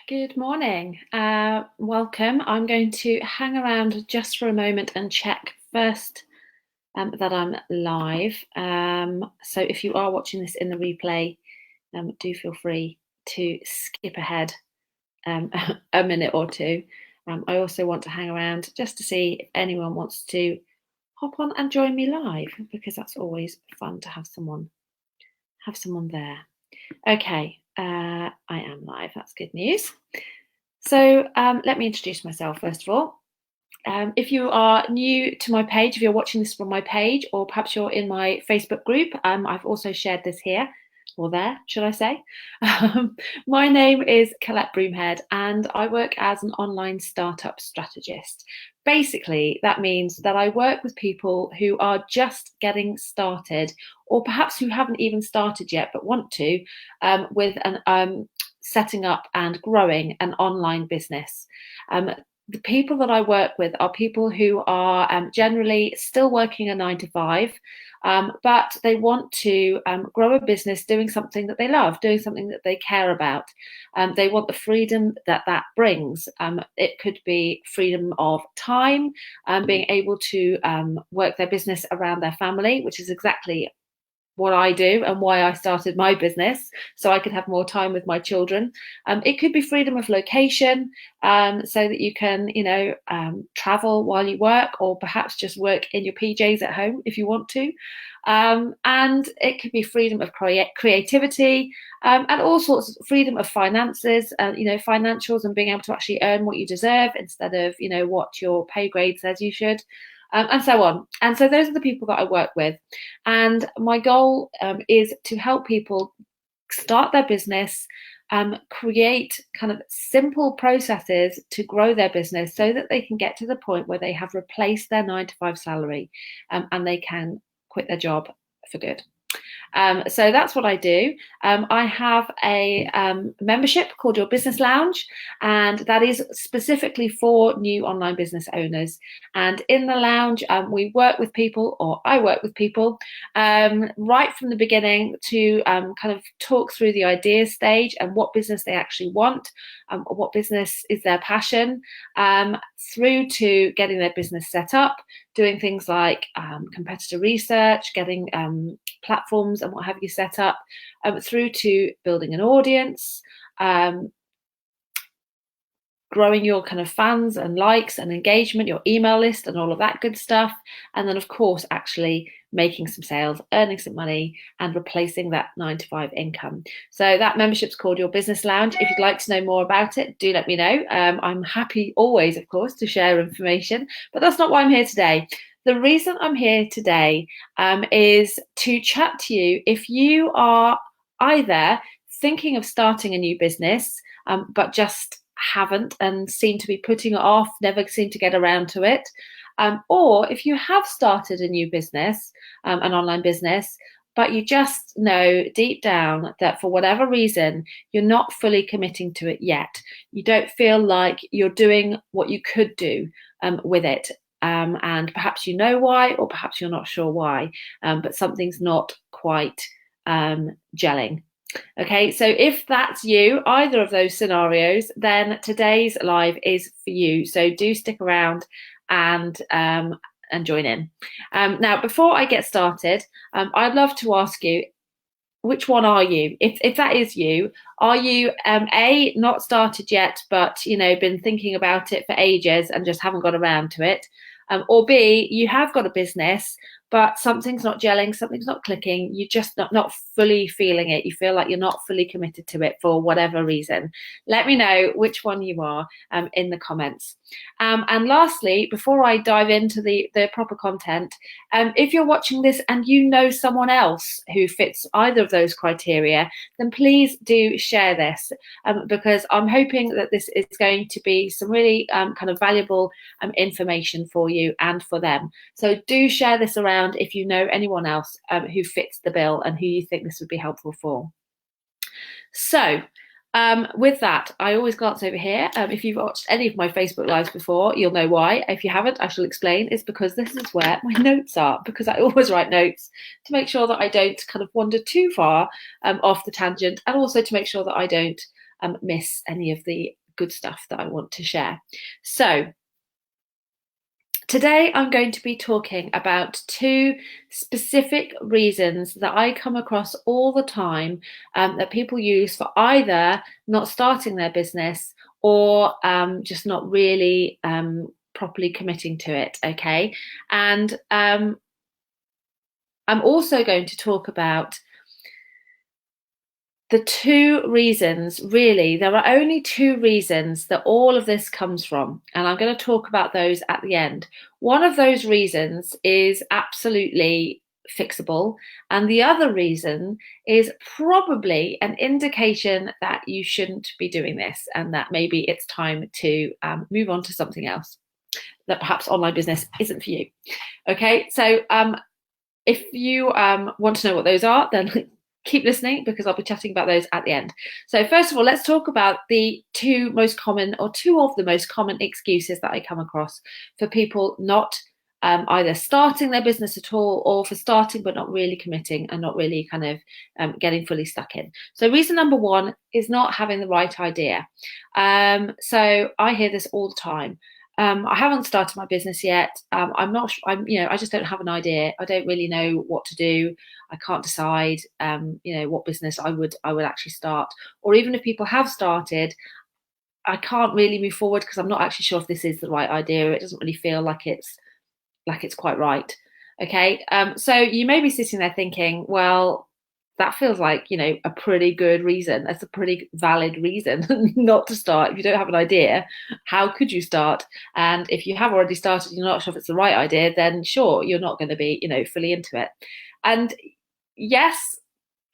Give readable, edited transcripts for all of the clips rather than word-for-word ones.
Good morning. Welcome. I'm going to hang around just for a moment and check first that I'm live. So if you are watching this in the replay, do feel free to skip ahead a minute or two. I also want to hang around just to see if anyone wants to hop on and join me live, because that's always fun to have someone there. Okay, I am live. That's good news. So let me introduce myself first of all. If you are new to my page, if you're watching this from my page, or perhaps you're in my Facebook group, I've also shared this here, or there, should I say. My name is Colette Broomhead, and I work as an online startup strategist. Basically, that means that I work with people who are just getting started, or perhaps who haven't even started yet but want to, with an setting up and growing an online business. The people that I work with are people who are generally still working a 9 to 5, but they want to grow a business doing something that they love, doing something that they care about. They want the freedom that brings. It could be freedom of time, being able to work their business around their family, which is exactly what I do and why I started my business, so I could have more time with my children. It could be freedom of location, so that you can, travel while you work, or perhaps just work in your PJs at home if you want to. And it could be freedom of creativity, and all sorts of freedom of finances, financials, and being able to actually earn what you deserve instead of, what your pay grade says you should. And so on. And so those are the people that I work with. And my goal is to help people start their business, create kind of simple processes to grow their business so that they can get to the point where they have replaced their 9 to 5 salary, and they can quit their job for good. So that's what I do. I have a membership called Your Business Lounge, and that is specifically for new online business owners. And in the lounge, we work with people, or I work with people, right from the beginning to kind of talk through the idea stage and what business they actually want, what business is their passion, through to getting their business set up, doing things like competitor research, getting platforms and what have you set up, through to building an audience, growing your kind of fans and likes and engagement, your email list and all of that good stuff. And then, of course, actually making some sales, earning some money, and replacing that 9 to 5 income. So that membership's called Your Business Lounge. If you'd like to know more about it, do let me know. I'm happy always, of course, to share information, but that's not why I'm here today. The reason I'm here today is to chat to you if you are either thinking of starting a new business, but just haven't and seem to be putting it off, never seem to get around to it. Or if you have started a new business, an online business, but you just know deep down that for whatever reason, you're not fully committing to it yet. You don't feel like you're doing what you could do with it. And perhaps you know why, or perhaps you're not sure why, but something's not quite gelling. Okay, so if that's you, either of those scenarios, then today's live is for you. So do stick around and join in. Now, before I get started, I'd love to ask you, which one are you? If that is you, are you A, not started yet, but been thinking about it for ages and just haven't got around to it? Or B, you have got a business, but something's not gelling, something's not clicking, you're just not fully feeling it. You feel like you're not fully committed to it for whatever reason. Let me know which one you are in the comments. And lastly, before I dive into the proper content, if you're watching this and you know someone else who fits either of those criteria, then please do share this, because I'm hoping that this is going to be some really kind of valuable information for you and for them. So do share this around if you know anyone else who fits the bill and who you think this would be helpful for. So with that, I always glance over here. If you've watched any of my Facebook Lives before, you'll know why. If you haven't, I shall explain. It's because this is where my notes are, because I always write notes to make sure that I don't kind of wander too far off the tangent, and also to make sure that I don't miss any of the good stuff that I want to share. So today I'm going to be talking about 2 specific reasons that I come across all the time that people use for either not starting their business or just not really properly committing to it, okay? And I'm also going to talk about the 2 reasons, really, there are only 2 reasons that all of this comes from, and I'm going to talk about those at the end. One of those reasons is absolutely fixable, and the other reason is probably an indication that you shouldn't be doing this and that maybe it's time to move on to something else, that perhaps online business isn't for you. Okay, so if you want to know what those are, then keep listening because I'll be chatting about those at the end. So first of all, let's talk about the 2 most common, or 2 of the most common excuses that I come across for people not either starting their business at all, or for starting but not really committing and not really kind of getting fully stuck in. So reason number 1 is not having the right idea. So I hear this all the time. I haven't started my business yet. I just don't have an idea. I don't really know what to do. I can't decide, what business I would actually start. Or even if people have started, I can't really move forward because I'm not actually sure if this is the right idea. It doesn't really feel like it's quite right. Okay. So you may be sitting there thinking, well, that feels like, a pretty good reason. That's a pretty valid reason not to start. If you don't have an idea, how could you start? And if you have already started, you're not sure if it's the right idea, then sure, you're not going to be, fully into it. And yes,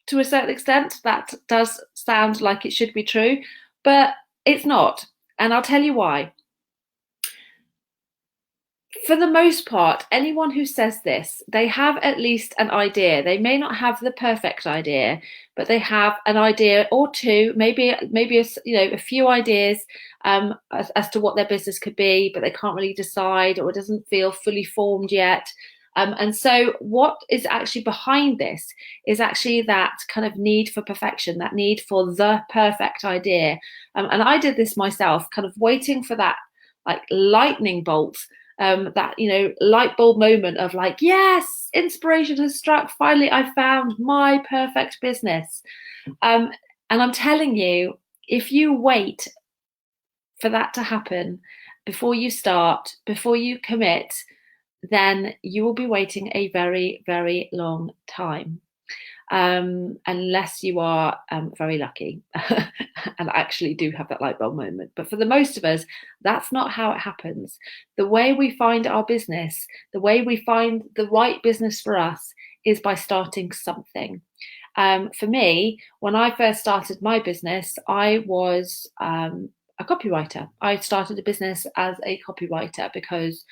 to a certain extent, that does sound like it should be true, but it's not. And I'll tell you why. For the most part, anyone who says this, they have at least an idea. They may not have the perfect idea, but they have an idea or 2, maybe a few ideas as to what their business could be, but they can't really decide, or it doesn't feel fully formed yet. And so what is actually behind this is actually that kind of need for perfection, that need for the perfect idea. And I did this myself, kind of waiting for that like lightning bolt, that light bulb moment of like, yes, inspiration has struck, finally I found my perfect business. And I'm telling you, if you wait for that to happen before you start, before you commit, then you will be waiting a very, very long time. Unless you are very lucky and actually do have that light bulb moment. But for the most of us, that's not how it happens. The way we find our business, the way we find the right business for us, is by starting something. For me, when I first started my business, I was a copywriter. I started a business as a copywriter because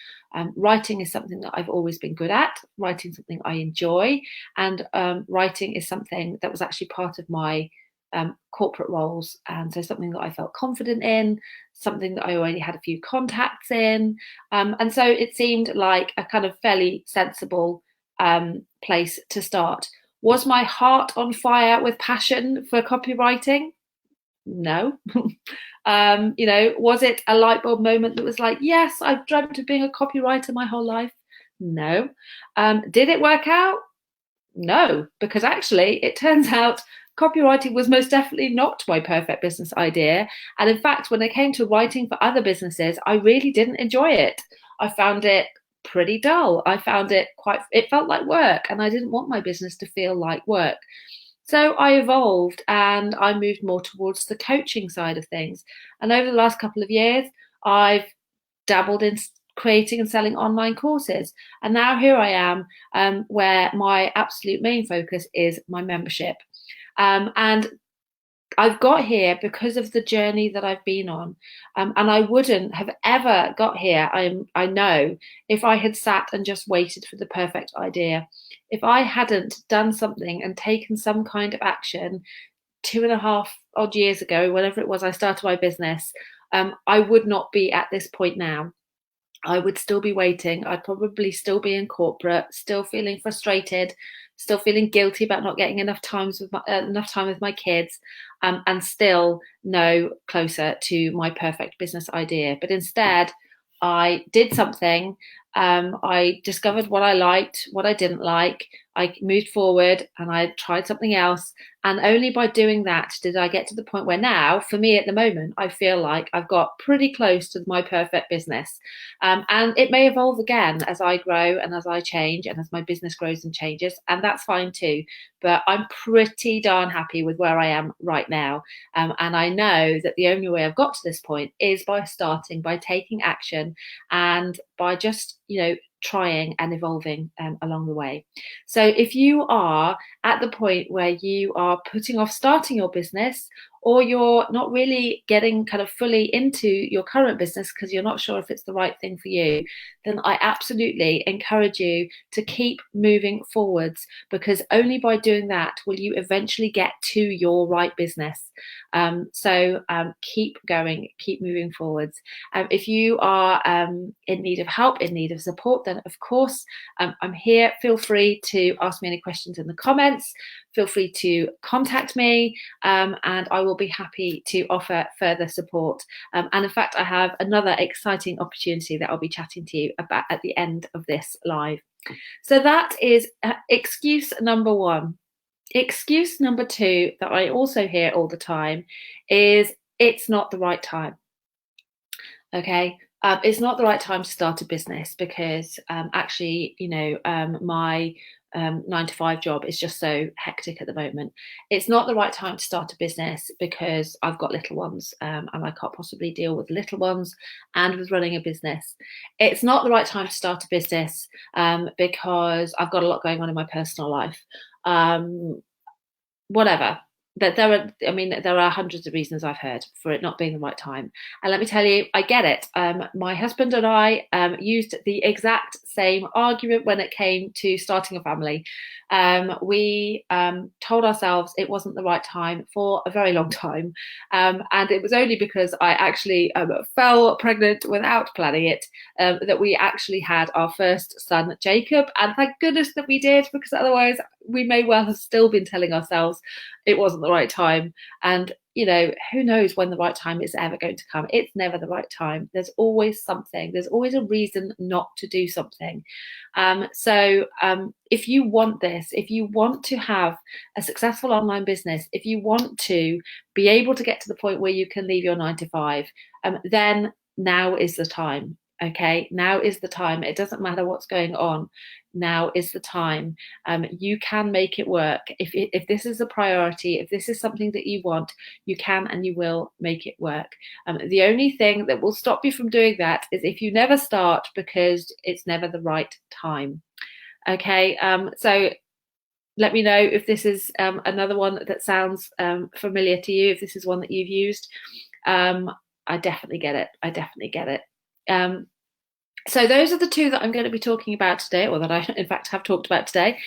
writing is something that I've always been good at, writing something I enjoy, and writing is something that was actually part of my corporate roles, and so something that I felt confident in, something that I already had a few contacts in, and so it seemed like a kind of fairly sensible place to start. Was my heart on fire with passion for copywriting? No. Was it a light bulb moment that was like, yes, I've dreamt of being a copywriter my whole life? No. Did it work out? No, because actually it turns out copywriting was most definitely not my perfect business idea. And in fact, when it came to writing for other businesses, I really didn't enjoy it. I found it pretty dull. I found it felt like work, and I didn't want my business to feel like work. So I evolved and I moved more towards the coaching side of things. And over the last couple of years, I've dabbled in creating and selling online courses. And now here I am, where my absolute main focus is my membership. And I've got here because of the journey that I've been on. And I wouldn't have ever got here, I know, if I had sat and just waited for the perfect idea. If I hadn't done something and taken some kind of action 2.5 odd years ago, whenever it was I started my business, I would not be at this point now. I would still be waiting. I'd probably still be in corporate, still feeling frustrated, still feeling guilty about not getting enough time with my kids. and still no closer to my perfect business idea. But instead, I did something. I discovered what I liked, what I didn't like. I moved forward and I tried something else. And only by doing that did I get to the point where now, for me at the moment, I feel like I've got pretty close to my perfect business. And it may evolve again as I grow and as I change and as my business grows and changes. And that's fine too. But I'm pretty darn happy with where I am right now. And I know that the only way I've got to this point is by starting, by taking action, and by just, trying and evolving along the way. So if you are at the point where you are putting off starting your business, or you're not really getting kind of fully into your current business because you're not sure if it's the right thing for you, then I absolutely encourage you to keep moving forwards, because only by doing that will you eventually get to your right business. So keep going, keep moving forwards. If you are in need of help, in need of support, then of course I'm here. Feel free to ask me any questions in the comments. Feel free to contact me, and I will be happy to offer further support. And in fact, I have another exciting opportunity that I'll be chatting to you about at the end of this live. So that is excuse number one. Excuse number two that I also hear all the time is it's not the right time. Okay. It's not the right time to start a business because actually, my 9 to 5 job is just so hectic at the moment. It's not the right time to start a business because I've got little ones, and I can't possibly deal with little ones and with running a business. It's not the right time to start a business because I've got a lot going on in my personal life. Whatever. There are hundreds of reasons I've heard for it not being the right time. And let me tell you, I get it. My husband and I used the exact same argument when it came to starting a family. We told ourselves it wasn't the right time for a very long time. And it was only because I actually fell pregnant without planning it that we actually had our first son, Jacob. And thank goodness that we did, because otherwise we may well have still been telling ourselves it wasn't the right time. And who knows when the right time is ever going to come. It's never the right time. There's always something. There's always a reason not to do something. So if you want this, if you want to have a successful online business, if you want to be able to get to the point where you can leave your 9 to 5, then now is the time. Okay, now is the time. It doesn't matter what's going on. Now is the time. You can make it work. If this is a priority, if this is something that you want, you can and you will make it work. The only thing that will stop you from doing that is if you never start because it's never the right time. Okay, so let me know if this is another one that sounds familiar to you, if this is one that you've used. I definitely get it. I definitely get it. So those are the two that I'm going to be talking about today, or that I in fact have talked about today.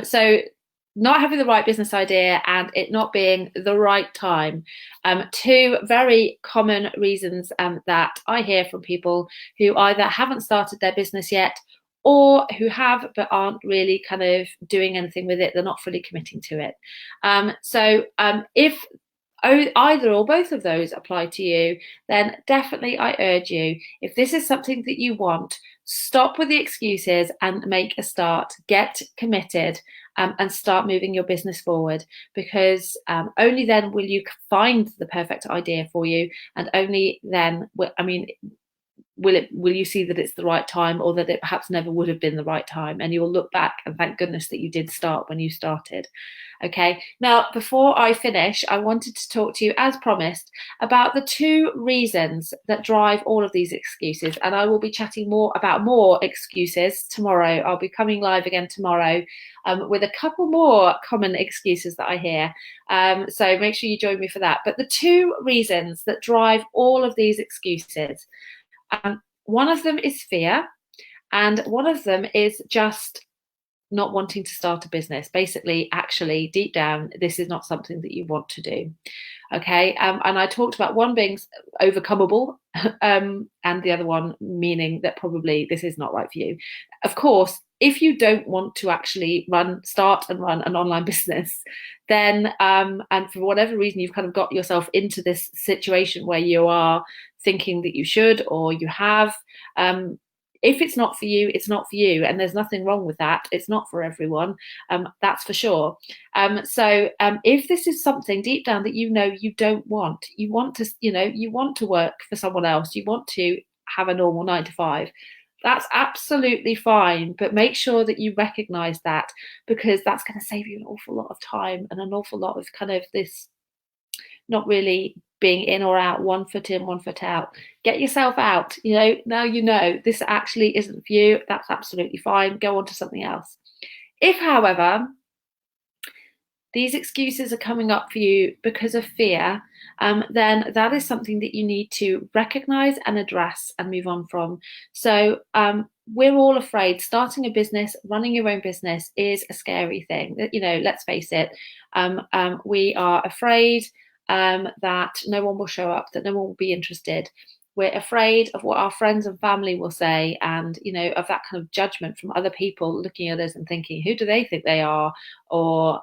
So not having the right business idea and it not being the right time. Two very common reasons that I hear from people who either haven't started their business yet, or who have but aren't really kind of doing anything with it. They're not fully committing to it. So if either or both of those apply to you, then definitely I urge you, if this is something that you want, stop with the excuses and make a start. Get committed and start moving your business forward, because only then will you find the perfect idea for you, and only then will you see that it's the right time, or that it perhaps never would have been the right time, and you will look back and thank goodness that you did start when you started. Okay, now before I finish, I wanted to talk to you, as promised, about the 2 reasons that drive all of these excuses, and I will be chatting more about more excuses tomorrow. I'll be coming live again tomorrow with a couple more common excuses that I hear, so make sure you join me for that. But the 2 reasons that drive all of these excuses, one of them is fear, and one of them is just not wanting to start a business. Basically, actually, deep down, this is not something that you want to do. Okay, and I talked about one being overcomable, and the other one meaning that probably this is not right for you. Of course, if you don't want to actually start and run an online business, then and for whatever reason you've kind of got yourself into this situation where you are thinking that you should or you have, if it's not for you, it's not for you, and there's nothing wrong with that. It's not for everyone, that's for sure. So if this is something deep down that you know you don't want, you want to, you want to work for someone else, you want to have a normal 9 to 5, that's absolutely fine. But make sure that you recognize that, because that's going to save you an awful lot of time and an awful lot of kind of this not really being in or out, 1 foot in, 1 foot out. Get yourself out. Now you know this actually isn't for you. That's absolutely fine. Go on to something else. If, however, these excuses are coming up for you because of fear, then that is something that you need to recognize and address and move on from. So we're all afraid. Starting a business, running your own business is a scary thing. Let's face it. We are afraid that no one will show up, that no one will be interested. We're afraid of what our friends and family will say, and of that kind of judgment from other people looking at us and thinking, who do they think they are? Or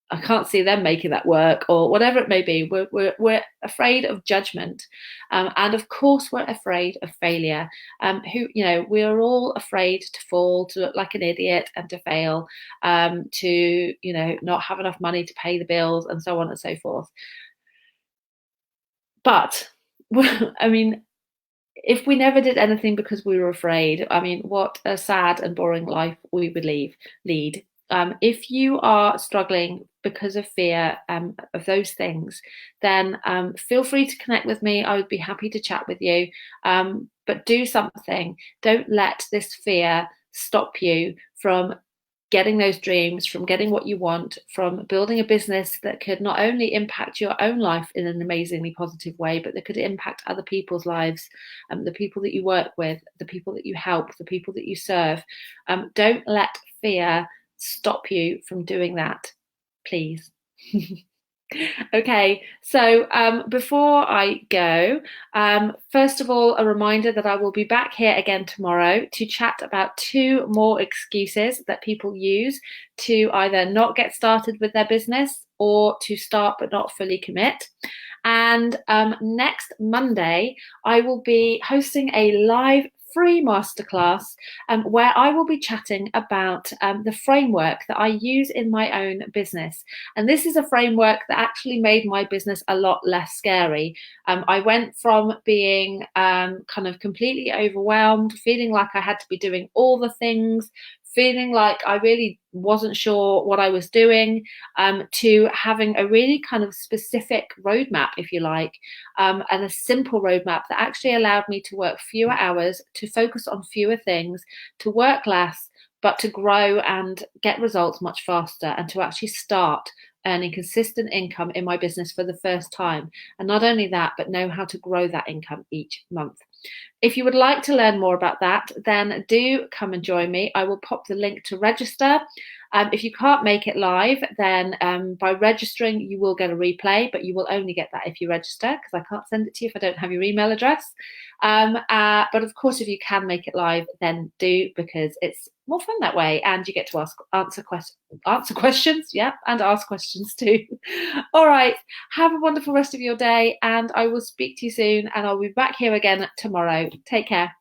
I can't see them making that work, or whatever it may be. We're afraid of judgment, and of course we're afraid of failure. We are all afraid to fall, to look like an idiot, and to fail, to not have enough money to pay the bills, and so on and so forth. But I mean, if we never did anything because we were afraid, I mean, what a sad and boring life we would lead. If you are struggling because of fear of those things, then feel free to connect with me. I would be happy to chat with you. But do something. Don't let this fear stop you from getting those dreams, from getting what you want, from building a business that could not only impact your own life in an amazingly positive way, but that could impact other people's lives, the people that you work with, the people that you help, the people that you serve. Don't let fear stop you from doing that, please. Okay, so before I go, first of all, a reminder that I will be back here again tomorrow to chat about 2 more excuses that people use to either not get started with their business or to start but not fully commit. And next Monday, I will be hosting a live free masterclass where I will be chatting about the framework that I use in my own business. And this is a framework that actually made my business a lot less scary. I went from being kind of completely overwhelmed, feeling like I had to be doing all the things, feeling like I really wasn't sure what I was doing, to having a really kind of specific roadmap, if you like, and a simple roadmap that actually allowed me to work fewer hours, to focus on fewer things, to work less, but to grow and get results much faster, and to actually start earning consistent income in my business for the first time. And not only that, but know how to grow that income each month. If you would like to learn more about that, then do come and join me. I will pop the link to register. If you can't make it live, then by registering, you will get a replay, but you will only get that if you register, because I can't send it to you if I don't have your email address. But of course, if you can make it live, then do, because it's more fun that way, and you get to answer questions, yeah, and ask questions too. All right, have a wonderful rest of your day, and I will speak to you soon, and I'll be back here again tomorrow. Take care.